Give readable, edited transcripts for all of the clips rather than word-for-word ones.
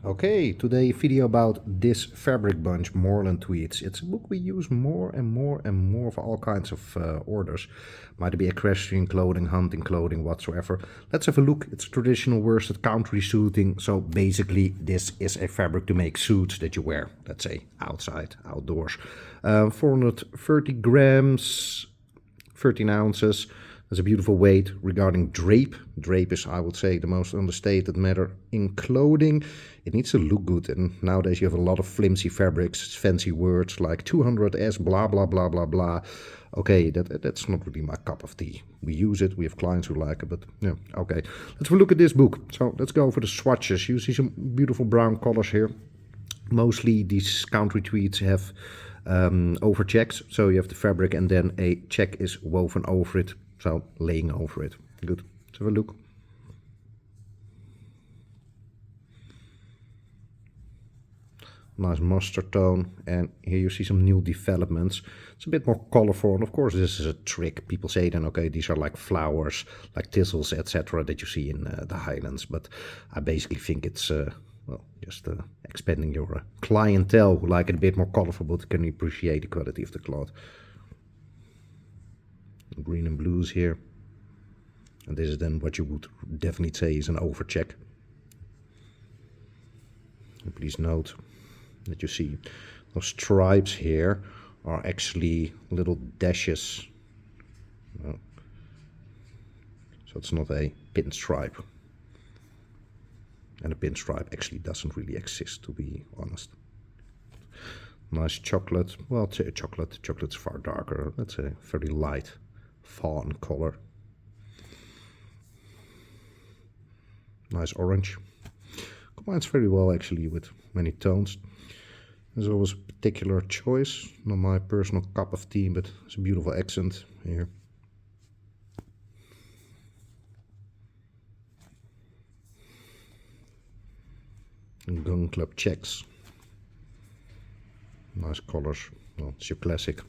Okay, today video about this fabric bunch, Moorland Tweeds. It's a book we use more and more for all kinds of orders. Might be equestrian clothing, hunting clothing, whatsoever. Let's have a look. It's traditional worsted country suiting. So basically this is a fabric to make suits that you wear, let's say outside, outdoors. 430 grams, 13 ounces. There's a beautiful weight. Regarding drape. Drape is, I would say, the most understated matter in clothing. It needs to look good, and nowadays you have a lot of flimsy fabrics, fancy words like 200S, blah, blah, blah, blah, blah. Okay, that's not really my cup of tea. We use it, we have clients who like it, but yeah, okay. Let's have a look at this book. So let's go for the swatches. You see some beautiful brown colors here. Mostly these country tweeds have over checks, so you have the fabric and then a check is woven over it, so laying over it. Good. Let's have a look. Nice mustard tone, and here you see some new developments. It's a bit more colorful, and of course this is a trick. People say then, okay, these are like flowers, like thistles, etc. that you see in the Highlands, but I basically think it's well, just expanding your clientele who like it a bit more colorful but can appreciate the quality of the cloth. Green and blues here, and this is then what you would definitely say is an overcheck. And please note that you see those stripes here are actually little dashes. So it's not a pinstripe. And a pinstripe actually doesn't really exist, to be honest. Nice chocolate. Well, I'd say chocolate. Chocolate's far darker. That's a very light fawn color. Nice orange. Combines very well actually with many tones. There's always a particular choice, not my personal cup of tea, but it's a beautiful accent here. And Gun Club checks. Nice colors. Well, it's your classic.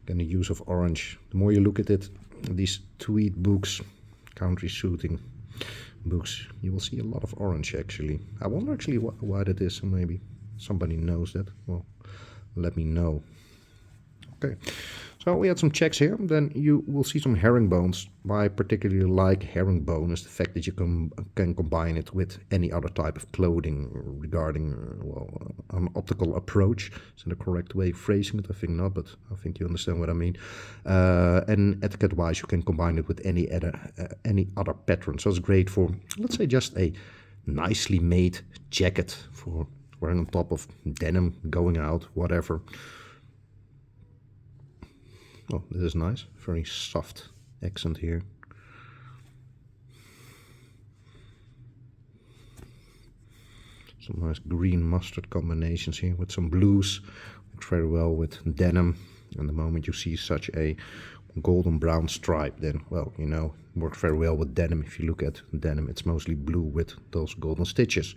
Again, the use of orange. The more you look at it, these tweed books, country suiting books, you will see a lot of orange actually. I wonder actually why that is, so maybe somebody knows that. Well, let me know. Okay, so we had some checks here. Then you will see some herringbones. Why I particularly like herringbone is the fact that you can combine it with any other type of clothing regarding well, an optical approach. Is that the correct way of phrasing it? I think not, but I think you understand what I mean. And etiquette-wise, you can combine it with any other pattern. So it's great for, let's say, just a nicely made jacket for wearing on top of denim, going out, whatever. Oh, this is nice. Very soft accent here. Some nice green mustard combinations here with some blues. Works very well with denim. And the moment you see such a golden brown stripe, then, well, you know, works very well with denim. If you look at denim, it's mostly blue with those golden stitches.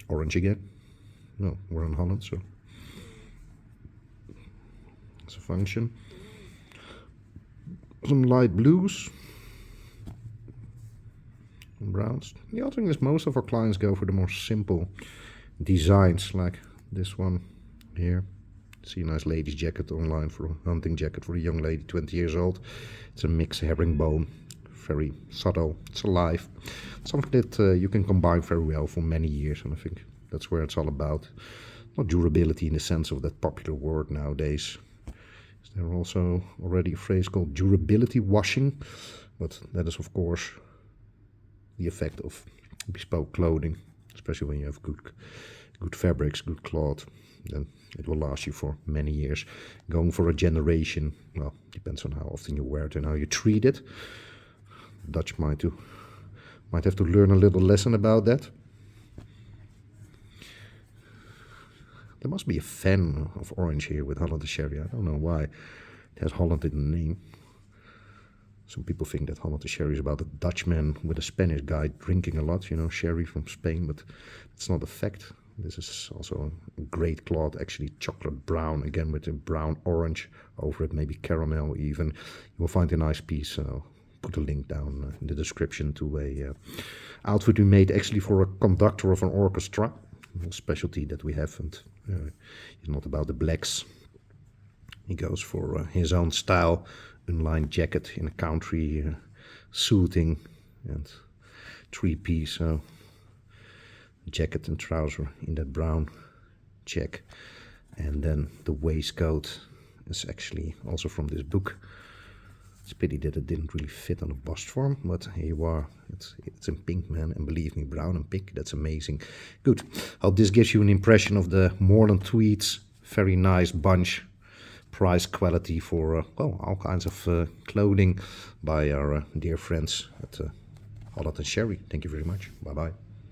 Orange again. No, we're in Holland, so it's a function. Some light blues, some browns. The other thing is most of our clients go for the more simple designs, like this one here. See a nice lady's jacket online for a hunting jacket for a young lady, 20 years old. It's a mixed herringbone. Very subtle, it's alive. Something that you can combine very well for many years, and I think that's where it's all about. Not durability in the sense of that popular word nowadays. Is there also already a phrase called durability washing? But that is of course the effect of bespoke clothing, especially when you have good fabrics, good cloth. Then it will last you for many years. Going for a generation, well, depends on how often you wear it and how you treat it. Dutch might have to learn a little lesson about that. There must be a fan of orange here with Holland Sherry. I don't know why. It has Holland in the name. Some people think that Holland Sherry is about a Dutchman with a Spanish guy drinking a lot, you know, sherry from Spain, but it's not a fact. This is also a great cloth, actually chocolate brown, again with a brown orange over it, maybe caramel even. You will find a nice piece. I'll put a link down in the description to a outfit we made actually for a conductor of an orchestra. A specialty that we have, and it's not about the blacks. He goes for his own style, unlined jacket in a country suiting, and three-piece jacket and trouser in that brown check. And then the waistcoat is actually also from this book. It's a pity that it didn't really fit on the bust form, but here you are. It's in pink, man, and believe me, brown and pink, that's amazing. Good. Hope this gives you an impression of the Moorland Tweeds. Very nice bunch. Price quality for well, all kinds of clothing by our dear friends at Holland Sherry. Thank you very much. Bye bye.